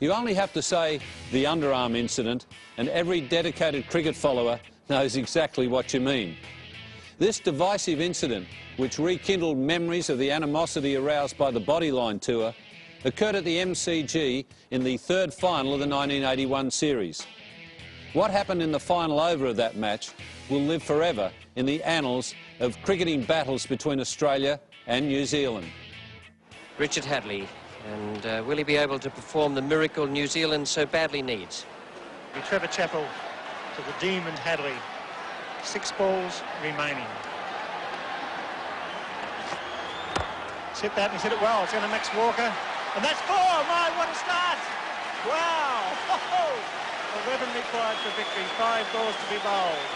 You only have to say the underarm incident and every dedicated cricket follower knows exactly what you mean. This divisive incident, which rekindled memories of the animosity aroused by the Bodyline tour, occurred at the MCG in the third final of the 1981 series. What happened in the final over of that match will live forever in the annals of cricketing battles between Australia and New Zealand. Richard Hadlee, and will he be able to perform the miracle New Zealand so badly needs? Trevor Chappell to the demon Hadlee. 6 balls remaining. He's hit that and he's hit it well. It's going to Max Walker. And that's 4. My, what a start! Wow! 11 required for victory. 5 balls to be bowled.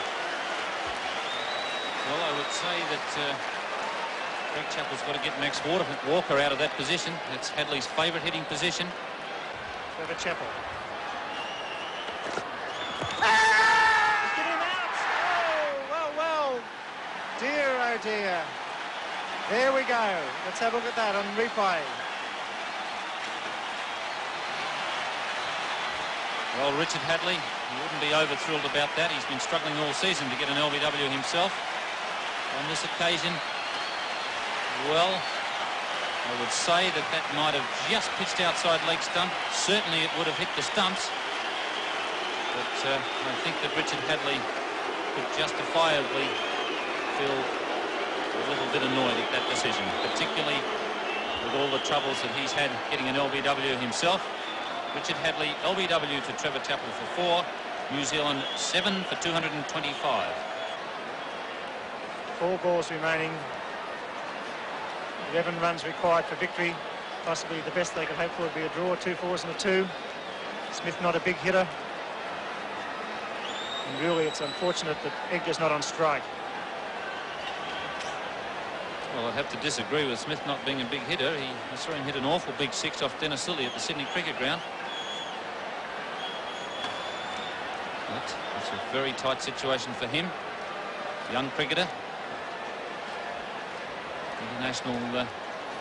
Well, I would say that Greg Chappell's got to get Max Walker out of that position. That's Hadley's favourite hitting position. Trevor Chappell. Get him out! Oh, well. Dear, oh dear. There we go. Let's have a look at that on replay. Well, Richard Hadlee, he wouldn't be over-thrilled about that. He's been struggling all season to get an LBW himself. On this occasion, well, I would say that that might have just pitched outside leg stump. Certainly it would have hit the stumps. But I think that Richard Hadlee could justifiably feel a little bit annoyed at that decision, particularly with all the troubles that he's had getting an LBW himself. Richard Hadlee, LBW to Trevor Chappell for 4. New Zealand 7 for 225. 4 balls remaining. 11 runs required for victory. Possibly the best they could hope for would be a draw, 2 4s and a 2. Smith not a big hitter. And really it's unfortunate that Edgar's not on strike. Well, I'd have to disagree with Smith not being a big hitter. I saw him hit an awful big 6 off Dennis Lilly at the Sydney Cricket Ground. But it's a very tight situation for him. Young cricketer. International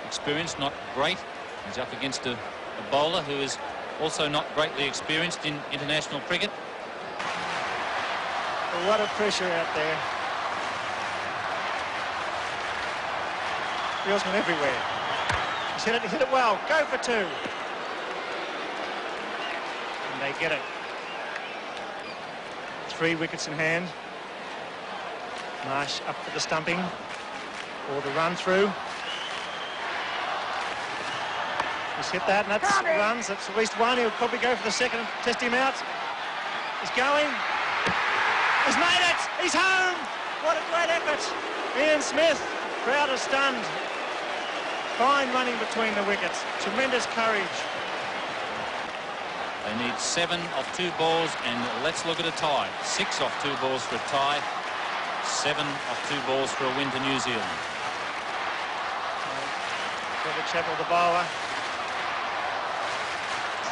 experience, not great. He's up against a bowler who is also not greatly experienced in international cricket. A lot of pressure out there. Fieldsman everywhere. He's hit it well. Go for 2. And they get it. 3 wickets in hand. Marsh up for the stumping. Or the run through. He's hit that, and that's runs. That's at least 1. He'll probably go for the second, test him out. He's going. He's made it. He's home. What a great effort. Ian Smith, crowd is stunned. Fine running between the wickets. Tremendous courage. They need 7 off 2 balls, and let's look at a tie. 6 off 2 balls for a tie. 7 off 2 balls for a win to New Zealand. Trevor Chappell, the bowler.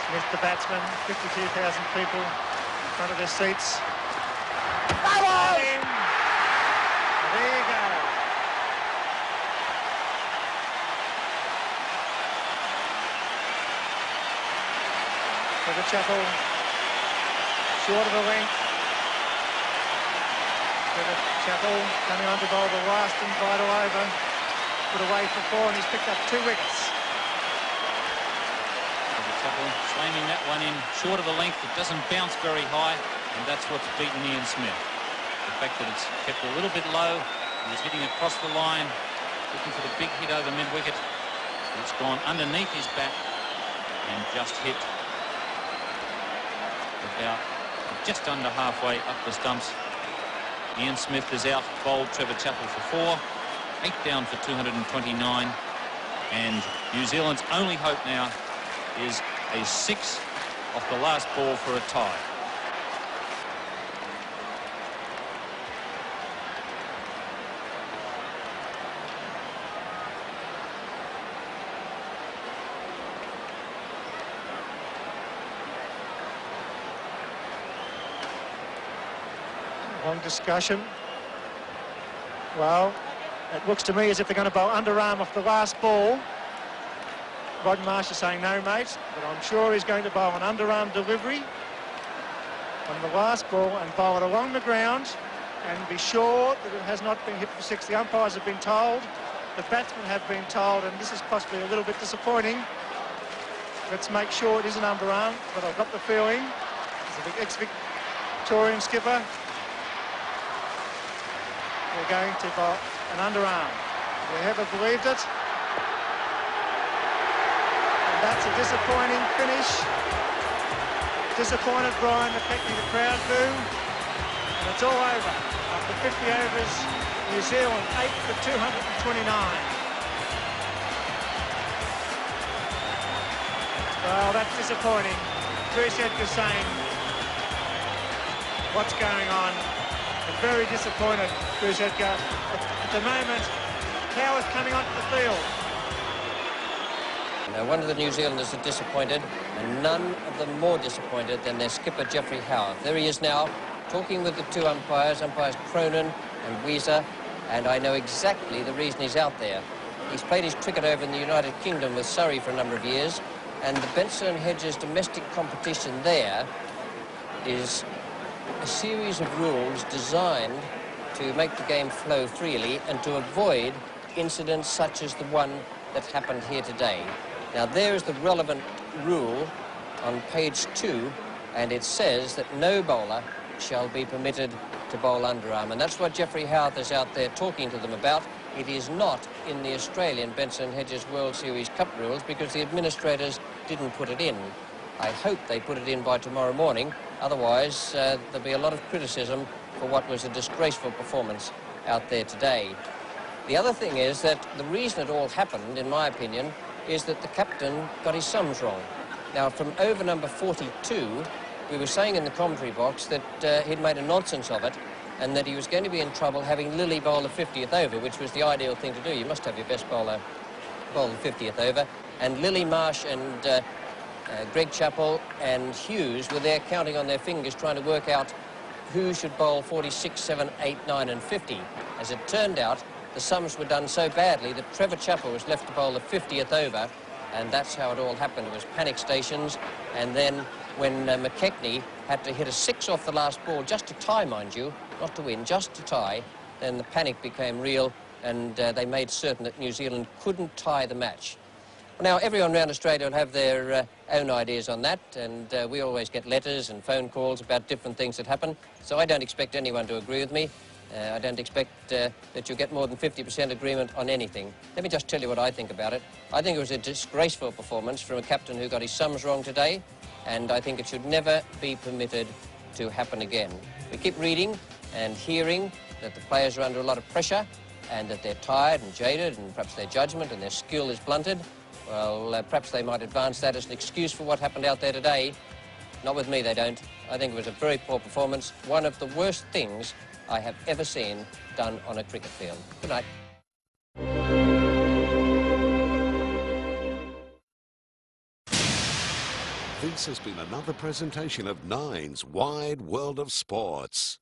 Smith, the batsman. 52,000 people in front of their seats. There you go. Trevor Chappell, short of the length. Trevor Chappell coming on to bowl the last and vital over. Put away for 4, and he's picked up 2 wickets. Trevor Chappell slamming that one in short of the length. It doesn't bounce very high, and that's what's beaten Ian Smith. The fact that it's kept a little bit low, he's hitting across the line, looking for the big hit over mid-wicket. It's gone underneath his bat and just hit about just under halfway up the stumps. Ian Smith is out, bowled Trevor Chappell for 4. 8 down for 229. And New Zealand's only hope now is a 6 off the last ball for a tie. Long discussion. Well, it looks to me as if they're going to bowl underarm off the last ball. Rod Marsh is saying no, mate, but I'm sure he's going to bowl an underarm delivery on the last ball and bowl it along the ground and be sure that it has not been hit for six. The umpires have been told, the batsmen have been told, and this is possibly a little bit disappointing. Let's make sure it is an underarm, but I've got the feeling as the ex-Victorian skipper, we're going to bowl an underarm. We haven't believed it. And that's a disappointing finish. Disappointed Brian McKechnie, the crowd boo. And it's all over. After 50 overs, New Zealand 8 for 229. Well, that's disappointing. Bruce Edgar saying, what's going on? I'm very disappointed, Bruce Edgar. At the moment, Power's coming onto the field. Now, one of the New Zealanders are disappointed, and none of them more disappointed than their skipper, Geoffrey Howe. There he is now, talking with the two umpires Cronin and Weezer, and I know exactly the reason he's out there. He's played his cricket over in the United Kingdom with Surrey for a number of years, and the Benson and Hedges domestic competition there is a series of rules designed to make the game flow freely and to avoid incidents such as the one that happened here today. Now, there is the relevant rule on page 2, and it says that no bowler shall be permitted to bowl underarm, and that's what Geoffrey Howe is out there talking to them about. It is not in the Australian Benson Hedges World Series Cup rules because the administrators didn't put it in. I hope they put it in by tomorrow morning, otherwise there'll be a lot of criticism for what was a disgraceful performance out there today. The other thing is that the reason it all happened, in my opinion, is that the captain got his sums wrong. Now, from over number 42, we were saying in the commentary box that he'd made a nonsense of it and that he was going to be in trouble having Lilly bowl the 50th over, which was the ideal thing to do. You must have your best bowler bowl the 50th over. And Lilly, Marsh and Greg Chappell and Hughes were there counting on their fingers trying to work out who should bowl 46, 7, 8, 9 and 50. As it turned out, the sums were done so badly that Trevor Chappell was left to bowl the 50th over, and that's how it all happened. It was panic stations, and then when McKechnie had to hit a 6 off the last ball, just to tie, mind you, not to win, just to tie, then the panic became real, and they made certain that New Zealand couldn't tie the match. Now, everyone around Australia will have their own ideas on that, and we always get letters and phone calls about different things that happen, so I don't expect anyone to agree with me. I don't expect that you'll get more than 50% agreement on anything. Let me just tell you what I think about it. I think it was a disgraceful performance from a captain who got his sums wrong today, and I think it should never be permitted to happen again. We keep reading and hearing that the players are under a lot of pressure and that they're tired and jaded and perhaps their judgment and their skill is blunted. Well, perhaps they might advance that as an excuse for what happened out there today. Not with me, they don't. I think it was a very poor performance, one of the worst things I have ever seen done on a cricket field. Good night. This has been another presentation of Nine's Wide World of Sports.